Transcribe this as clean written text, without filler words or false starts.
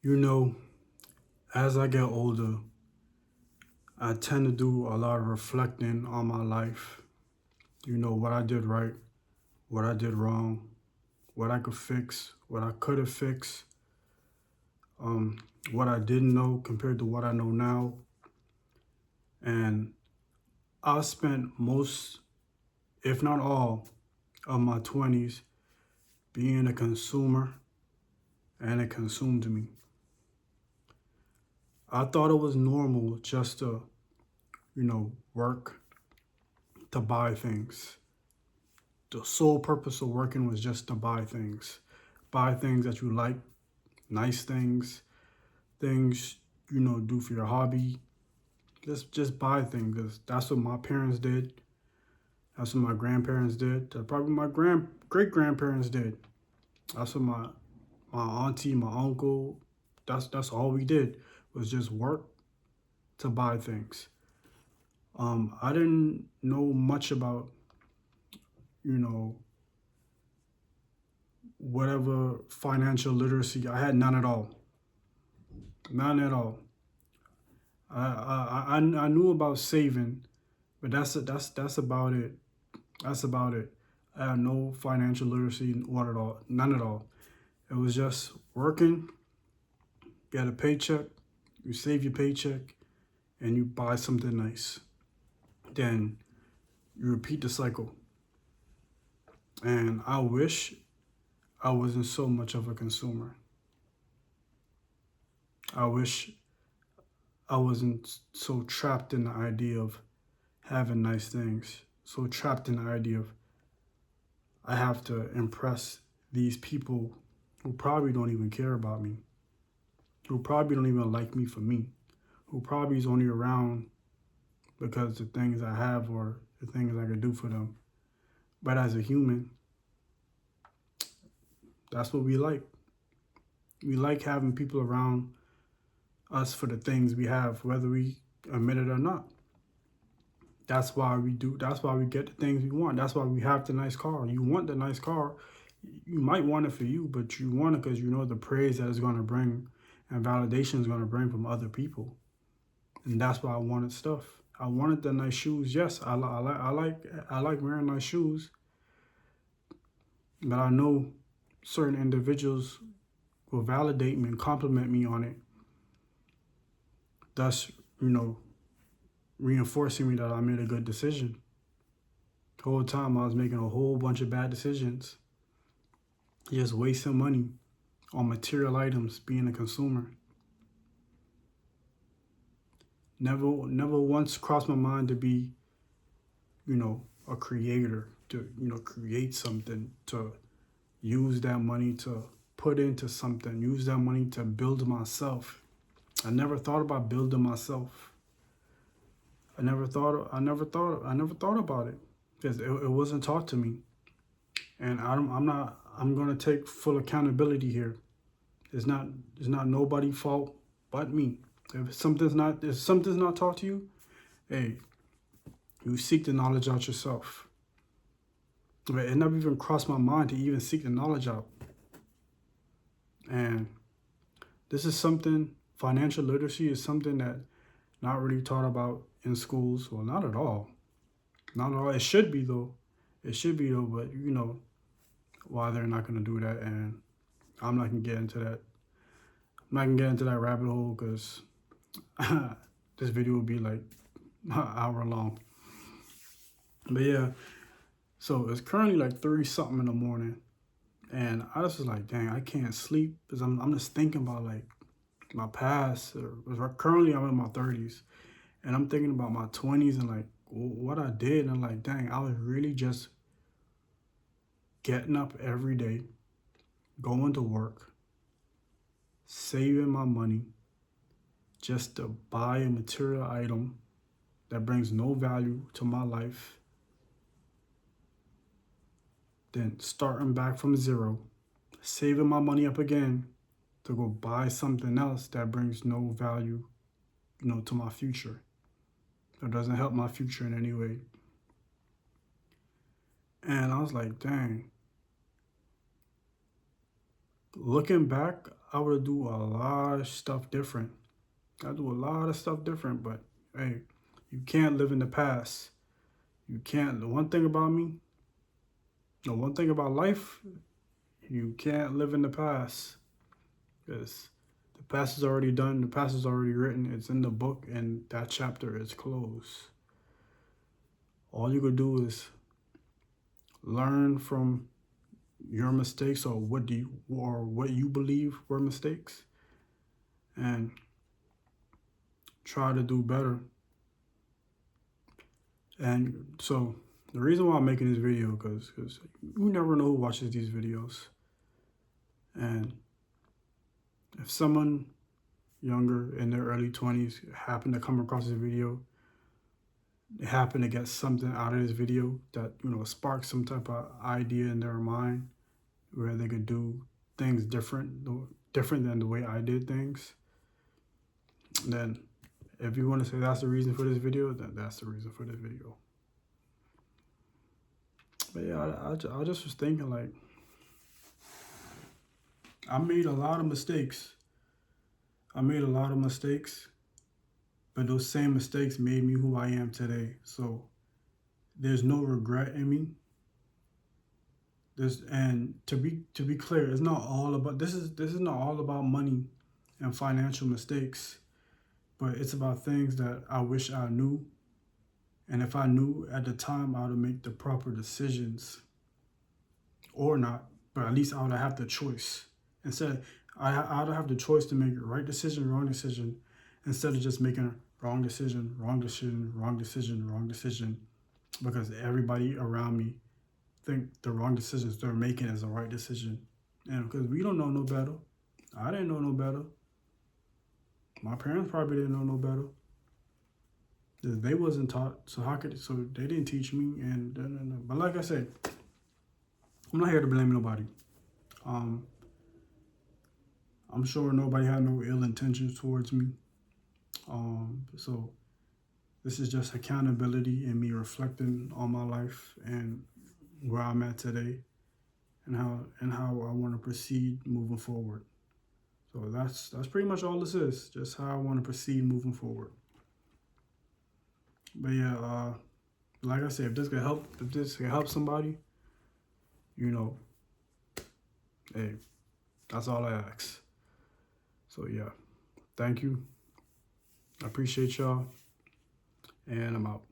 You know, as I get older, I tend to do a lot of reflecting on my life. You know, what I did right, what I did wrong, what I could fix, what I could have fixed, um, what I didn't know compared to what I know now. And I spent most, if not all, of my 20s being a consumer, and it consumed me. I thought it was normal just to, work to buy things. The sole purpose of working was just to buy things. Buy things that you like, nice things, things, do for your hobby. Just buy things. 'Cause that's what my parents did. That's what my grandparents did. That's probably my great grandparents did. That's what my auntie, my uncle, that's all we did was just work to buy things. I didn't know much about, you know, whatever financial literacy. I had none at all. None at all. I knew about saving, but that's about it. That's about it. I had no financial literacy, what at all, none at all. It was just working, get a paycheck, you save your paycheck, and you buy something nice. Then you repeat the cycle. And I wish I wasn't so much of a consumer. I wish I wasn't so trapped in the idea of having nice things, so trapped in the idea of I have to impress these people who probably don't even care about me, who probably don't even like me for me, who probably is only around because the things I have or the things I can do for them. But as a human, that's what we like. We like having people around us for the things we have, whether we admit it or not. That's why we do. That's why we get the things we want. That's why we have the nice car. You want the nice car. You might want it for you, but you want it because you know the praise that it's going to bring and validation is going to bring from other people. And that's why I wanted stuff. I wanted the nice shoes. Yes, I like wearing nice shoes, but I know certain individuals will validate me and compliment me on it. Thus, you know, reinforcing me that I made a good decision. The whole time I was making a whole bunch of bad decisions, just wasting money on material items, being a consumer. Never once crossed my mind to be, a creator, to, create something, to use that money to put into something, use that money to build myself. I never thought about building myself. I never thought about it because it wasn't taught to me. And I'm going to take full accountability here. It's not nobody's fault but me. If something's not taught to you, hey, you seek the knowledge out yourself. But it never even crossed my mind to even seek the knowledge out. And this is something, financial literacy is something that not really taught about in schools. Well, not at all. Not at all. It should be though. It should be though, but why they're not gonna do that, and I'm not gonna get into that. I'm not gonna get into that rabbit hole because this video will be like an hour long. But yeah, so it's currently like 3 something in the morning, and I just was like, dang, I can't sleep because I'm just thinking about like my past. Currently, I'm in my 30s, and I'm thinking about my 20s and like what I did, and I'm like, dang, I was really just getting up every day, going to work, saving my money just to buy a material item that brings no value to my life, then starting back from zero, saving my money up again to go buy something else that brings no value, to my future. That doesn't help my future in any way. And I was like, dang. Looking back, I would do a lot of stuff different. I do a lot of stuff different, but hey, you can't live in the past. You can't. The one thing about me, the one thing about life, you can't live in the past because the past is already done. The past is already written. It's in the book, and that chapter is closed. All you could do is learn from your mistakes or what you believe were mistakes, and try to do better. And so the reason why I'm making this video because you never know who watches these videos. And if someone younger in their early 20s happen to come across this video, they happen to get something out of this video that, sparks some type of idea in their mind where they could do things different than the way I did things, then if you want to say that's the reason for this video, then that's the reason for this video. But yeah, I just was thinking, like, I made a lot of mistakes. But those same mistakes made me who I am today. So there's no regret in me. And to be clear, it's not all about this is not all about money and financial mistakes, but it's about things that I wish I knew. And if I knew at the time, I would make the proper decisions, or not, but at least I would have the choice. Instead, I would have the choice to make the right decision, wrong decision, instead of just making wrong decision, wrong decision, wrong decision, wrong decision, because everybody around me think the wrong decisions they're making is the right decision. And because we don't know no better. I didn't know no better. My parents probably didn't know no better. They wasn't taught, so they didn't teach me. But like I said, I'm not here to blame nobody. I'm sure nobody had no ill intentions towards me. So this is just accountability and me reflecting on my life and where I'm at today, and how I want to proceed moving forward. So that's pretty much all this is. Just how I want to proceed moving forward. But yeah, like I said, if this can help somebody, hey, that's all I ask. So yeah, thank you. I appreciate y'all, and I'm out.